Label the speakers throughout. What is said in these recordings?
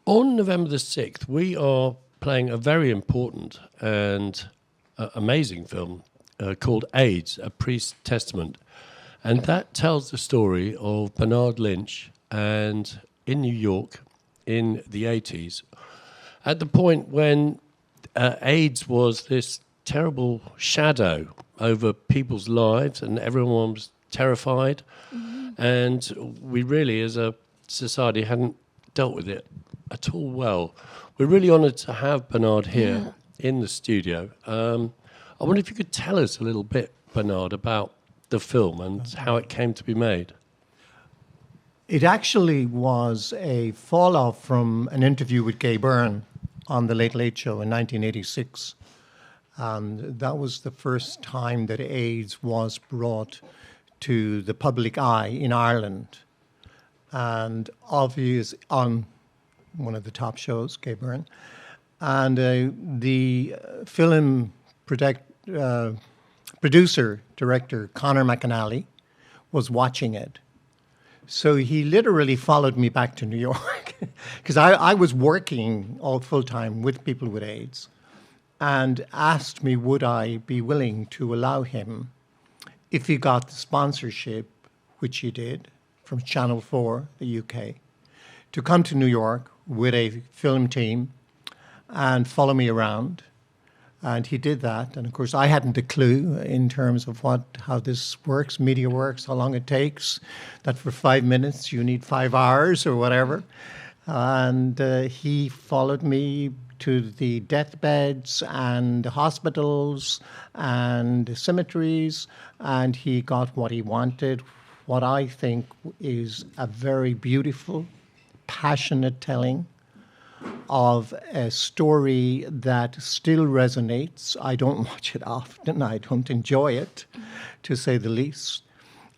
Speaker 1: On November the 6th, we are playing a very important and amazing film called AIDS, A Priest's Testament. And that tells the story of Bernard Lynch and in New York in the 80s, at the point when AIDS was this terrible shadow over people's lives and everyone was terrified. Mm-hmm. And we really, as a society, hadn't dealt with it at all well. We're really honoured to have Bernard here in the studio. I wonder if you could tell us a little bit, Bernard, about the film and how it came to be made.
Speaker 2: It actually was a fall-off from an interview with Gay Byrne on The Late Late Show in 1986. And that was the first time that AIDS was brought to the public eye in Ireland. And obvious on one of the top shows, Gay Byrne. And the film producer, director, Conor McAnally, was watching it. So he literally followed me back to New York because I was working all full-time with people with AIDS and asked me would I be willing to allow him, if he got the sponsorship, which he did, from Channel 4, the UK, to come to New York with a film team and follow me around. And he did that. And of course, I hadn't a clue in terms of how this works, media works, how long it takes, that for 5 minutes you need 5 hours or whatever. And he followed me to the deathbeds and the hospitals and cemeteries, and he got what he wanted, what I think is a very beautiful, passionate telling of a story that still resonates. I don't watch it often. I don't enjoy it, to say the least.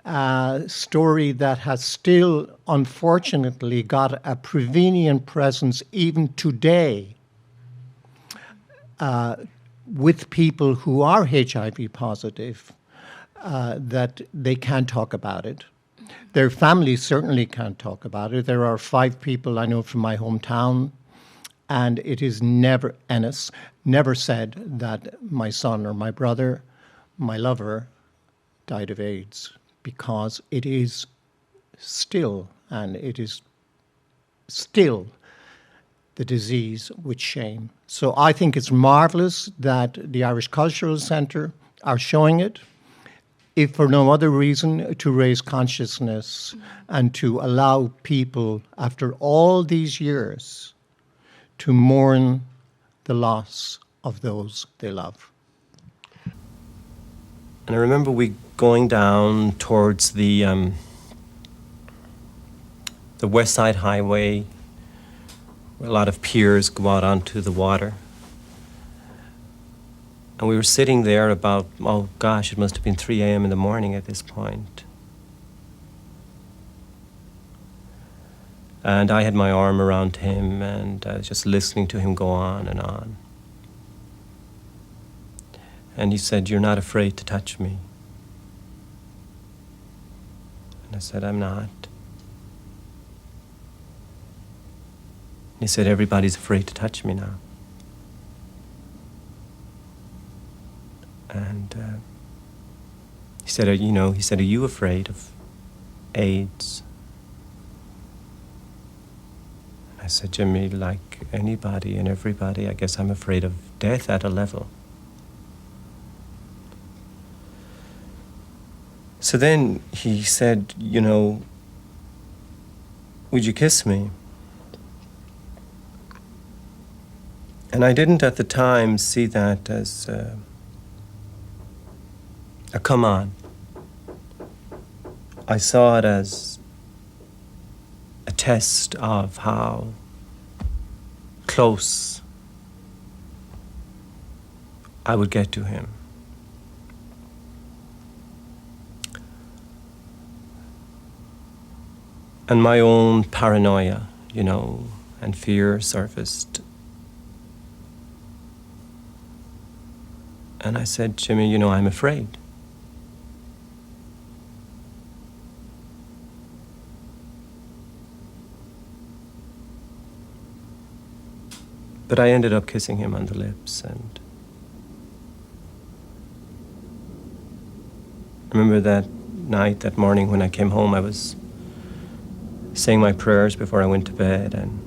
Speaker 2: A story that has still, unfortunately, got a prevenient presence even today with people who are HIV positive, that they can't talk about it. Their families certainly can't talk about it. There are 5 people I know from my hometown, and it is never, Ennis, never said that my son or my brother, my lover, died of AIDS, because it is still, and it is still the disease with shame. So I think it's marvellous that the Irish Cultural Centre are showing it, if for no other reason, to raise consciousness and to allow people, after all these years, to mourn the loss of those they love.
Speaker 3: And I remember we going down towards the West Side Highway, where a lot of piers go out onto the water. And we were sitting there about, oh gosh, it must have been 3 a.m. in the morning at this point. And I had my arm around him, and I was just listening to him go on and on. And he said, "You're not afraid to touch me?" And I said, "I'm not." And he said, "Everybody's afraid to touch me now." And he said, "Are you afraid of AIDS?" I said, "Jimmy, like anybody and everybody, I guess I'm afraid of death at a level." So then he said, "Would you kiss me?" And I didn't at the time see that as a come on. I saw it as a test of how close I would get to him. And my own paranoia, and fear surfaced. And I said, "Jimmy, I'm afraid." But I ended up kissing him on the lips, and I remember that night, that morning when I came home, I was saying my prayers before I went to bed, and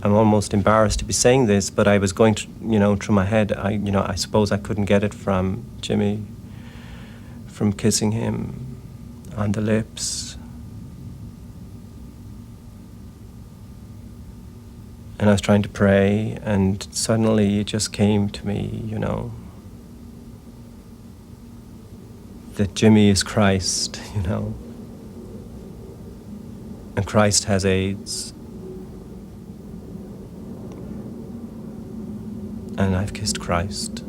Speaker 3: I'm almost embarrassed to be saying this, but I was going through my head, I suppose I couldn't get it from Jimmy, from kissing him on the lips. And I was trying to pray, and suddenly it just came to me, that Jimmy is Christ, and Christ has AIDS. And I've kissed Christ.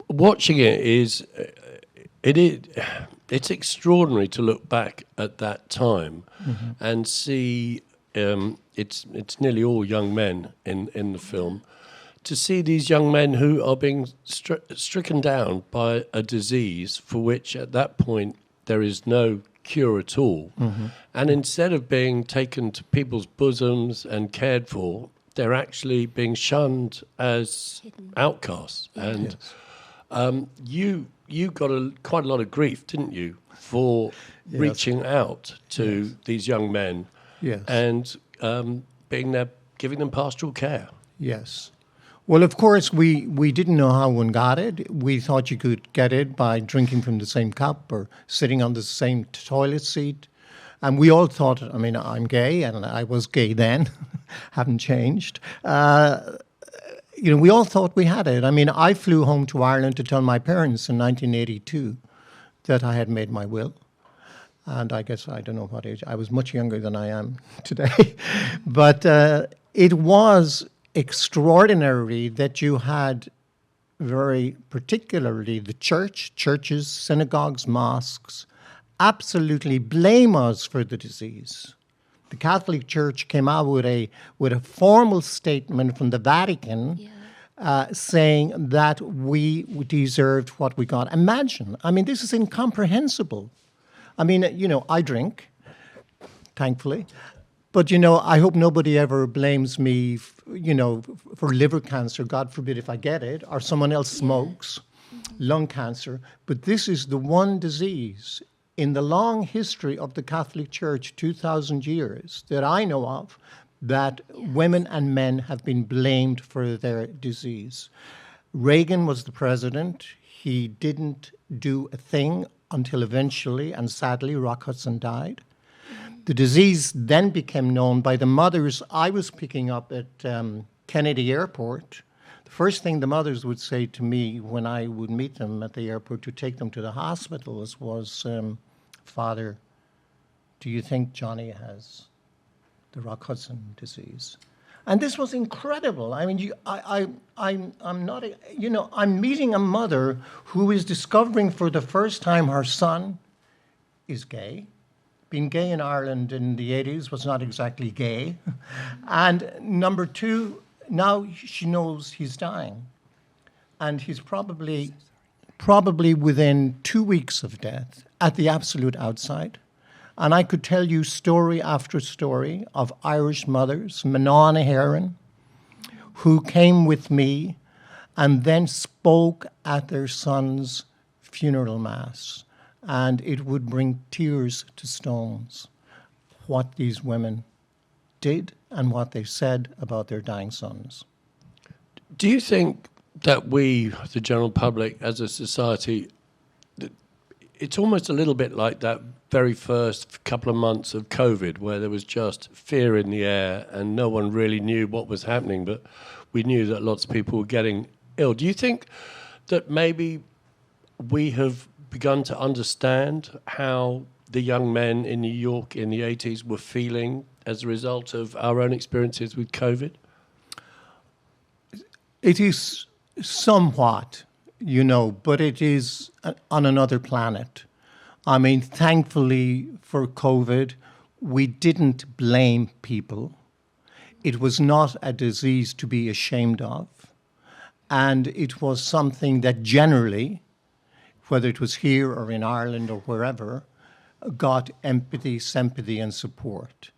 Speaker 1: Watching it's extraordinary to look back at that time and see it's nearly all young men in the film, to see these young men who are being stricken down by a disease for which at that point there is no cure at all. And instead of being taken to people's bosoms and cared for, they're actually being shunned as outcasts. And you got quite a lot of grief, didn't you, for reaching out to these young men and being there, giving them pastoral care.
Speaker 2: Yes. Well, of course, we didn't know how one got it. We thought you could get it by drinking from the same cup or sitting on the same toilet seat. And we all thought, I'm gay, and I was gay then, haven't changed. We all thought we had it. I flew home to Ireland to tell my parents in 1982 that I had made my will. And I guess, I don't know what age, I was much younger than I am today. But it was extraordinary that you had very particularly the churches, synagogues, mosques, absolutely blame us for the disease. The Catholic Church came out with a formal statement from the Vatican saying that we deserved what we got. Imagine, this is incomprehensible. I drink, thankfully. But, I hope nobody ever blames me, for liver cancer, God forbid if I get it, or someone else smokes, lung cancer. But this is the one disease in the long history of the Catholic Church, 2,000 years, that I know of, that women and men have been blamed for their disease. Reagan was the president. He didn't do a thing until eventually, and sadly, Rock Hudson died. The disease then became known by the mothers I was picking up at Kennedy Airport. The first thing the mothers would say to me when I would meet them at the airport to take them to the hospitals was, Father, do you think Johnny has the Rock Hudson disease? And this was incredible. I'm meeting a mother who is discovering for the first time her son is gay. Being gay in Ireland in the 80s was not exactly gay. And number two, now she knows he's dying. And he's probably within 2 weeks of death at the absolute outside. And I could tell you story after story of Irish mothers, Manon Heron, who came with me and then spoke at their son's funeral mass. And it would bring tears to stones, what these women did and what they said about their dying sons.
Speaker 1: Do you think that we, the general public, as a society, it's almost a little bit like that very first couple of months of COVID, where there was just fear in the air and no one really knew what was happening, but we knew that lots of people were getting ill. Do you think that maybe we have begun to understand how the young men in New York in the 80s were feeling as a result of our own experiences with COVID?
Speaker 2: It is somewhat, but it is on another planet. Thankfully for COVID, we didn't blame people. It was not a disease to be ashamed of. And it was something that generally whether it was here or in Ireland or wherever, got empathy, sympathy, and support.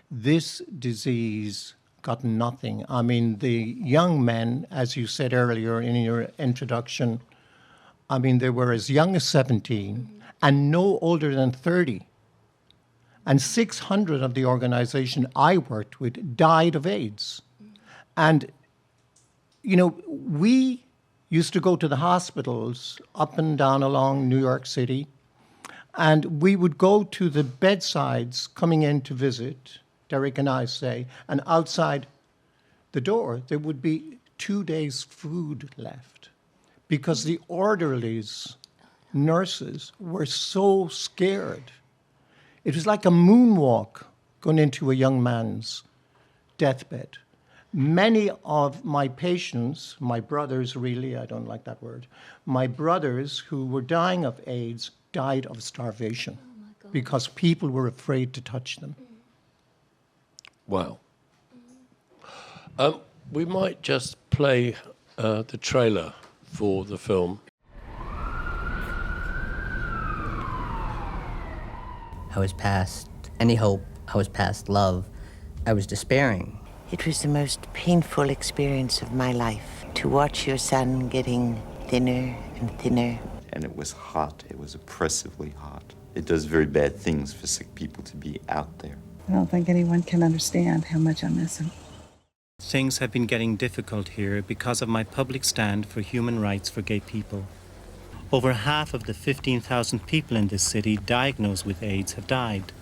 Speaker 2: This disease got nothing. I mean, the young men, as you said earlier in your introduction, I mean, they were as young as 17 and no older than 30. And 600 of the organization I worked with died of AIDS. And, you know, we used to go to the hospitals up and down along New York City, and we would go to the bedsides coming in to visit, Derek and I say, and outside the door, there would be 2 days' food left because the orderlies, nurses, were so scared. It was like a moonwalk going into a young man's deathbed. Many of my patients, my brothers really, I don't like that word, my brothers who were dying of AIDS died of starvation because people were afraid to touch them.
Speaker 1: Wow. We might just play the trailer for the film.
Speaker 4: I was past any hope. I was past love. I was despairing.
Speaker 5: It was the most painful experience of my life to watch your son getting thinner and thinner.
Speaker 6: And it was hot. It was oppressively hot. It does very bad things for sick people to be out there.
Speaker 7: I don't think anyone can understand how much I miss him.
Speaker 8: Things have been getting difficult here because of my public stand for human rights for gay people. Over half of the 15,000 people in this city diagnosed with AIDS have died.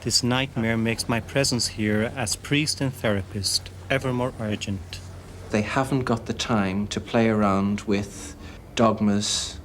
Speaker 8: This nightmare makes my presence here as priest and therapist ever more urgent.
Speaker 9: They haven't got the time to play around with dogmas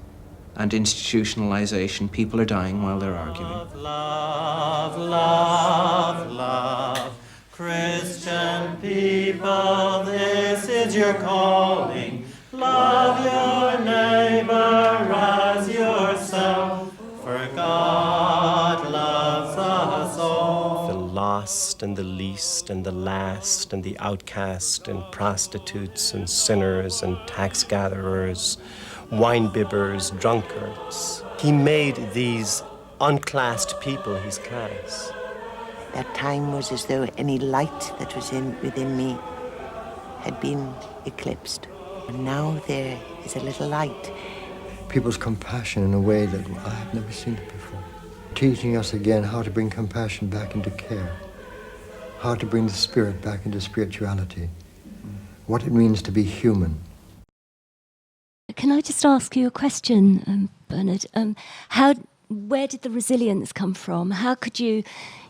Speaker 9: and institutionalization. People are dying while they're arguing.
Speaker 8: Love, love, love, love. Christian people, this is your calling. Love your neighbor as yourself, for God loves us all.
Speaker 3: The lost and the least and the last and the outcast and prostitutes and sinners and tax gatherers, wine bibbers, drunkards. He made these unclassed people his class.
Speaker 5: That time was as though any light that was within me had been eclipsed. And now there is a little light.
Speaker 10: People's compassion in a way that I have never seen it before. Teaching us again how to bring compassion back into care. How to bring the spirit back into spirituality. What it means to be human.
Speaker 11: Can I just ask you a question, Bernard? Where did the resilience come from? How could you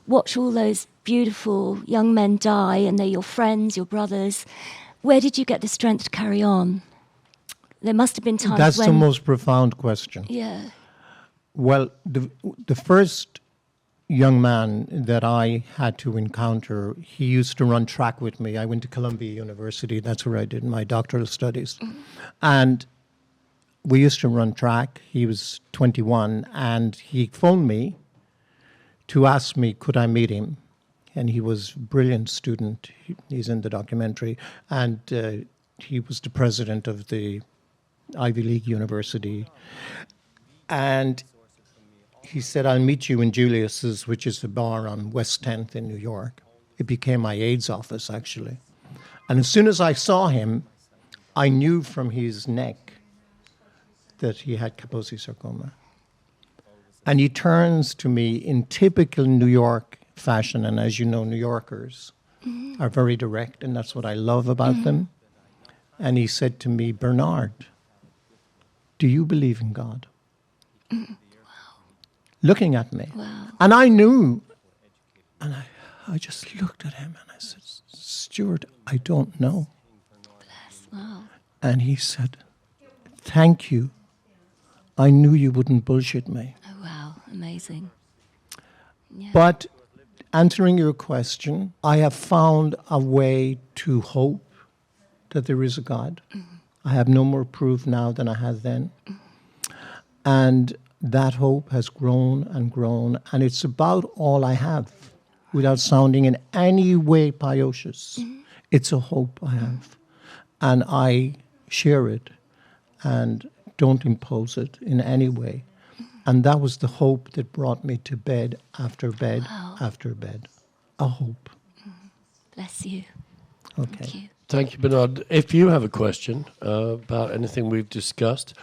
Speaker 11: watch all those beautiful young men die and they're your friends, your brothers? Where did you get the strength to carry on? There must have been times
Speaker 2: That's
Speaker 11: when...
Speaker 2: the most profound question.
Speaker 11: Yeah.
Speaker 2: Well, the first young man that I had to encounter, he used to run track with me. I went to Columbia University. That's where I did my doctoral studies. Mm-hmm. And we used to run track. He was 21, and he phoned me to ask me, could I meet him? And he was a brilliant student. He's in the documentary. And he was the president of the Ivy League University. And he said, I'll meet you in Julius's, which is the bar on West 10th in New York. It became my AIDS office, actually. And as soon as I saw him, I knew from his neck that he had Kaposi sarcoma. And he turns to me in typical New York fashion, and as you know, New Yorkers are very direct, and that's what I love about them. And he said to me, Bernard, do you believe in God? Wow. Looking at me.
Speaker 11: Wow.
Speaker 2: And I knew, and I just looked at him and I said, Stuart, I don't know.
Speaker 11: Bless. Wow.
Speaker 2: And he said, thank you. I knew you wouldn't bullshit me.
Speaker 11: Oh, wow. Amazing. Yeah.
Speaker 2: But answering your question, I have found a way to hope that there is a God. I have no more proof now than I had then. And that hope has grown and grown, and it's about all I have, without sounding in any way pious. It's a hope I have, and I share it. And Don't impose it in any way. And that was the hope that brought me to bed after bed after bed. A hope.
Speaker 11: Bless you.
Speaker 2: Okay.
Speaker 11: Thank you.
Speaker 1: Thank you, Bernard. If you have a question about anything we've discussed,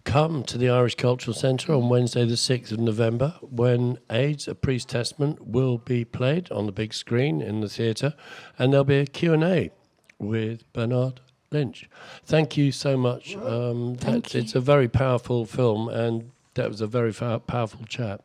Speaker 1: come to the Irish Cultural Centre on Wednesday the 6th of November when AIDS, A Priest's Testament will be played on the big screen in the theatre, and there'll be a Q&A with Bernard Lynch. Thank you so much.
Speaker 11: Thank you.
Speaker 1: It's a very powerful film, and that was a very powerful chat.